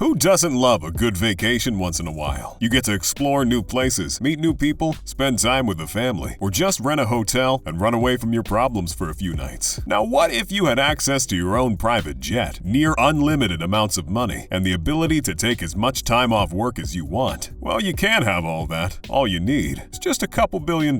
Who doesn't love a good vacation once in a while? You get to explore new places, meet new people, spend time with the family, or just rent a hotel and run away from your problems for a few nights. Now, what if you had access to your own private jet, near unlimited amounts of money, and the ability to take as much time off work as you want? Well, you can have all that. All you need is just a couple $1 billion.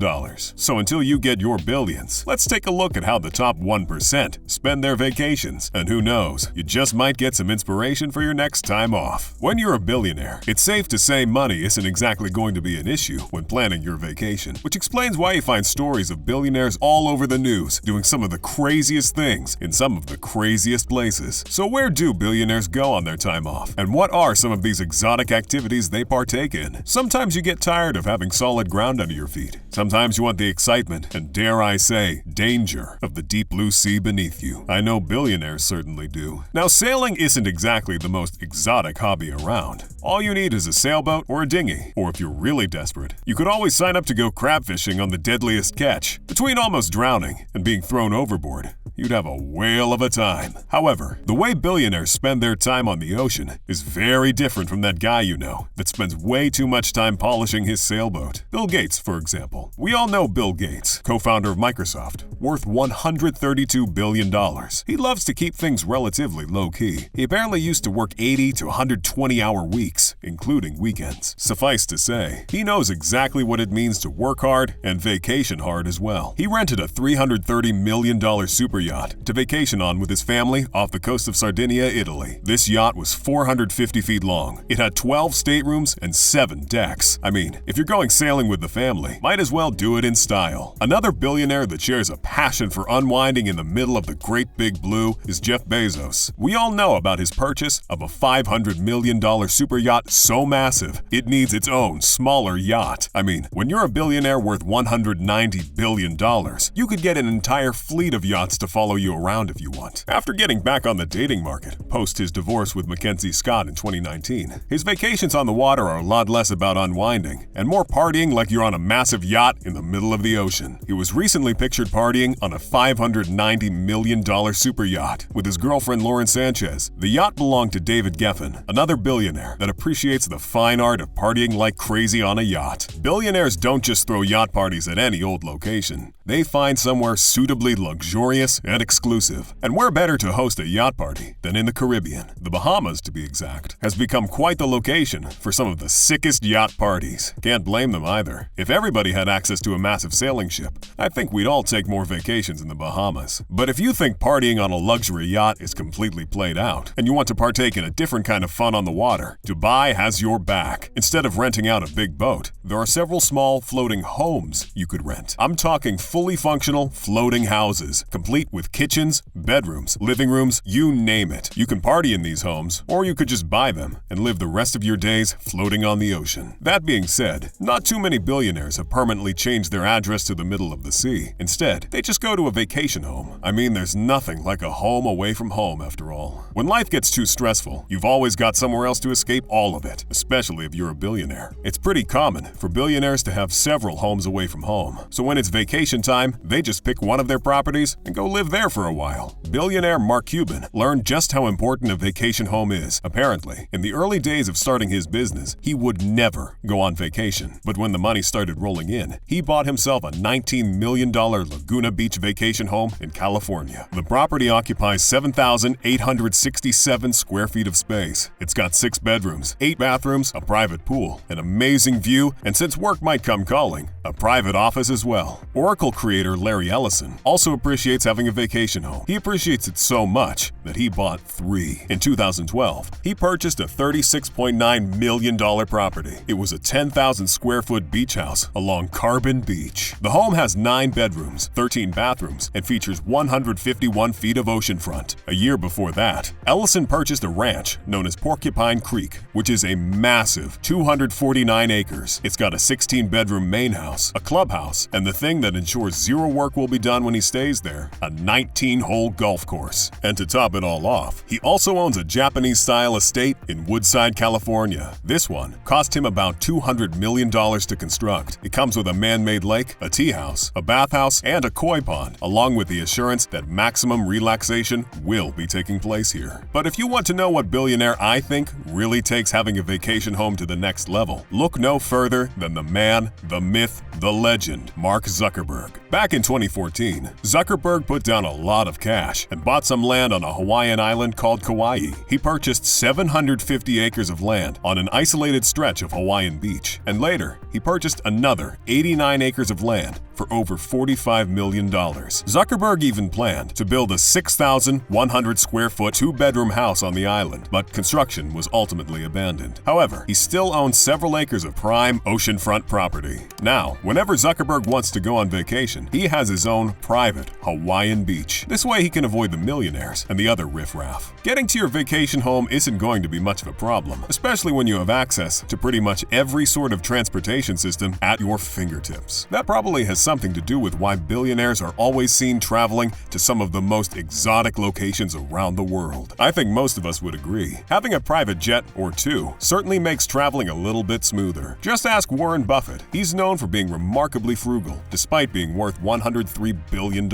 So until you get your billions, let's take a look at how the top 1% spend their vacations. And who knows, you just might get some inspiration for your next time off. When you're a billionaire, it's safe to say money isn't exactly going to be an issue when planning your vacation, which explains why you find stories of billionaires all over the news doing some of the craziest things in some of the craziest places. So where do billionaires go on their time off? And what are some of these exotic activities they partake in? Sometimes you get tired of having solid ground under your feet. Sometimes you want the excitement and, dare I say, danger of the deep blue sea beneath you. I know billionaires certainly do. Now, sailing isn't exactly the most exotic hobby around. All you need is a sailboat or a dinghy. Or if you're really desperate, you could always sign up to go crab fishing on the deadliest catch. Between almost drowning and being thrown overboard, you'd have a whale of a time. However, the way billionaires spend their time on the ocean is very different from that guy you know that spends way too much time polishing his sailboat. Bill Gates, for example. We all know Bill Gates, co-founder of Microsoft, worth $132 billion. He loves to keep things relatively low-key. He apparently used to work 80 to 120-hour weeks, including weekends. Suffice to say, he knows exactly what it means to work hard and vacation hard as well. He rented a $330 million super yacht to vacation on with his family off the coast of Sardinia, Italy. This yacht was 450 feet long. It had 12 staterooms and 7 decks. I mean, if you're going sailing with the family, might as well do it in style. Another billionaire that shares a passion for unwinding in the middle of the great big blue is Jeff Bezos. We all know about his purchase of a $500 million super yacht so massive, it needs its own smaller yacht. I mean, when you're a billionaire worth $190 billion, you could get an entire fleet of yachts to follow you around if you want. After getting back on the dating market, post his divorce with Mackenzie Scott in 2019, his vacations on the water are a lot less about unwinding and more partying like you're on a massive yacht in the middle of the ocean. He was recently pictured partying on a $590 million super yacht with his girlfriend Lauren Sanchez. The yacht belonged to David Geffen, another billionaire that appreciates the fine art of partying like crazy on a yacht. Billionaires don't just throw yacht parties at any old location. They find somewhere suitably luxurious and exclusive. And where better to host a yacht party than in the Caribbean? The Bahamas, to be exact, has become quite the location for some of the sickest yacht parties. Can't blame them either. If everybody had access to a massive sailing ship, I think we'd all take more vacations in the Bahamas. But if you think partying on a luxury yacht is completely played out, and you want to partake in a different kind of fun on the water, Dubai has your back. Instead of renting out a big boat, there are several small floating homes you could rent. I'm talking fully functional floating houses, complete with kitchens, bedrooms, living rooms, you name it. You can party in these homes, or you could just buy them and live the rest of your days floating on the ocean. That being said, not too many billionaires have permanently changed their address to the middle of the sea. Instead, they just go to a vacation home. I mean, there's nothing like a home away from home after all. When life gets too stressful, you've always got somewhere else to escape all of it, especially if you're a billionaire. It's pretty common for billionaires to have several homes away from home. So when it's vacation time, they just pick one of their properties and go live there for a while. Billionaire Mark Cuban learned just how important a vacation home is. Apparently, in the early days of starting his business, he would never go on vacation. But when the money started rolling in, he bought himself a $19 million Laguna Beach vacation home in California. The property occupies 7,867 square feet of space. It's got 6 bedrooms, 8 bathrooms, a private pool, an amazing view, and since work might come calling, a private office as well. Oracle creator Larry Ellison also appreciates having a vacation home. He appreciates it so much that he bought 3. In 2012, he purchased a $36.9 million property. It was a 10,000 square foot beach house along Carbon Beach. The home has 9 bedrooms, 13 bathrooms, and features 151 feet of oceanfront. A year before that, Ellison purchased a ranch known as Porcupine Creek, which is a massive 249 acres. It's got a 16-bedroom main house, a clubhouse, and the thing that ensures sure zero work will be done when he stays there, a 19-hole golf course. And to top it all off, he also owns a Japanese-style estate in Woodside, California. This one cost him about $200 million to construct. It comes with a man-made lake, a tea house, a bathhouse, and a koi pond, along with the assurance that maximum relaxation will be taking place here. But if you want to know what billionaire I think really takes having a vacation home to the next level, look no further than the man, the myth, the legend, Mark Zuckerberg. Back in 2014, Zuckerberg put down a lot of cash and bought some land on a Hawaiian island called Kauai. He purchased 750 acres of land on an isolated stretch of Hawaiian beach, and later he purchased another 89 acres of land for over $45 million. Zuckerberg even planned to build a 6,100 square foot two-bedroom house on the island, but construction was ultimately abandoned. However, he still owns several acres of prime oceanfront property. Now, whenever Zuckerberg wants to go on vacation, he has his own private Hawaiian beach. This way he can avoid the millionaires and the other riffraff. Getting to your vacation home isn't going to be much of a problem, especially when you have access to pretty much every sort of transportation system at your fingertips. That probably has something to do with why billionaires are always seen traveling to some of the most exotic locations around the world. I think most of us would agree. Having a private jet or two certainly makes traveling a little bit smoother. Just ask Warren Buffett. He's known for being remarkably frugal, despite being worth $103 billion.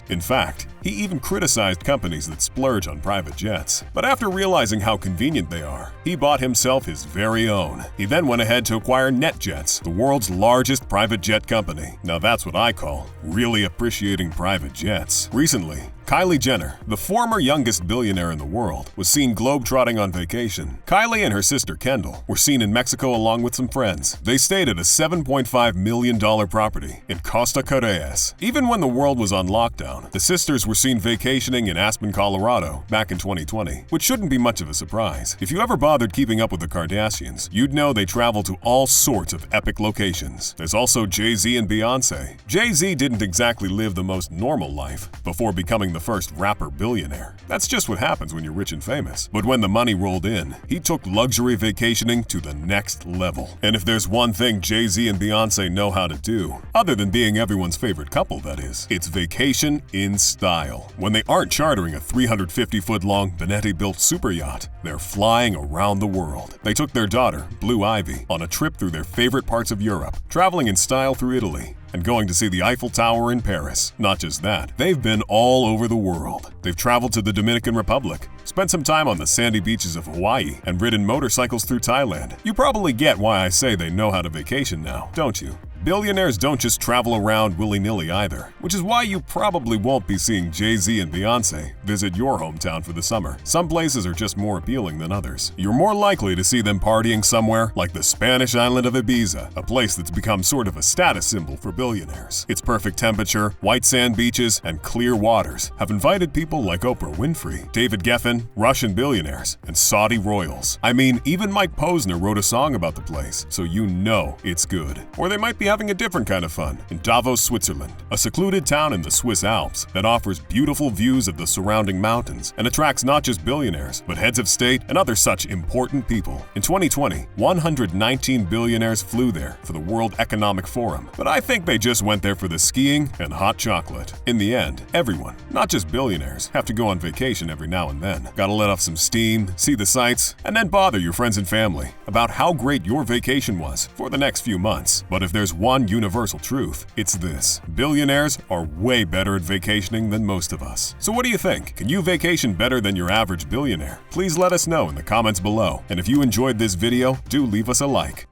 In fact, he even criticized companies that splurge on private jets. But after realizing how convenient they are, he bought himself his very own. He then went ahead to acquire NetJets, the world's largest private jet company. Now that's what I call really appreciating private jets. Recently, Kylie Jenner, the former youngest billionaire in the world, was seen globetrotting on vacation. Kylie and her sister Kendall were seen in Mexico along with some friends. They stayed at a $7.5 million property in Costa Correas. Even when the world was on lockdown, the sisters were seen vacationing in Aspen, Colorado back in 2020, which shouldn't be much of a surprise. If you ever bothered keeping up with the Kardashians, you'd know they travel to all sorts of epic locations. There's also Jay-Z and Beyonce. Jay-Z didn't exactly live the most normal life before becoming the first rapper billionaire. That's just what happens when you're rich and famous. But when the money rolled in, he took luxury vacationing to the next level. And if there's one thing Jay-Z and Beyonce know how to do, other than being everyone's favorite couple that is, it's vacation in style. When they aren't chartering a 350-foot-long Benetti-built super yacht, they're flying around the world. They took their daughter, Blue Ivy, on a trip through their favorite parts of Europe, traveling in style through Italy, and going to see the Eiffel Tower in Paris. Not just that, they've been all over the world. They've traveled to the Dominican Republic, spent some time on the sandy beaches of Hawaii, and ridden motorcycles through Thailand. You probably get why I say they know how to vacation now, don't you? Billionaires don't just travel around willy-nilly either, which is why you probably won't be seeing Jay-Z and Beyonce visit your hometown for the summer. Some places are just more appealing than others. You're more likely to see them partying somewhere like the Spanish island of Ibiza, a place that's become sort of a status symbol for billionaires. Its perfect temperature, white sand beaches, and clear waters have invited people like Oprah Winfrey, David Geffen, Russian billionaires, and Saudi royals. I mean, even Mike Posner wrote a song about the place, so you know it's good. Or they might be having a different kind of fun in Davos, Switzerland, a secluded town in the Swiss Alps that offers beautiful views of the surrounding mountains and attracts not just billionaires, but heads of state and other such important people. In 2020, 119 billionaires flew there for the World Economic Forum, but I think they just went there for the skiing and hot chocolate. In the end, everyone, not just billionaires, have to go on vacation every now and then. Gotta let off some steam, see the sights, and then bother your friends and family about how great your vacation was for the next few months. But if there's one universal truth, it's this: billionaires are way better at vacationing than most of us. So what do you think? Can you vacation better than your average billionaire? Please let us know in the comments below. And if you enjoyed this video, do leave us a like.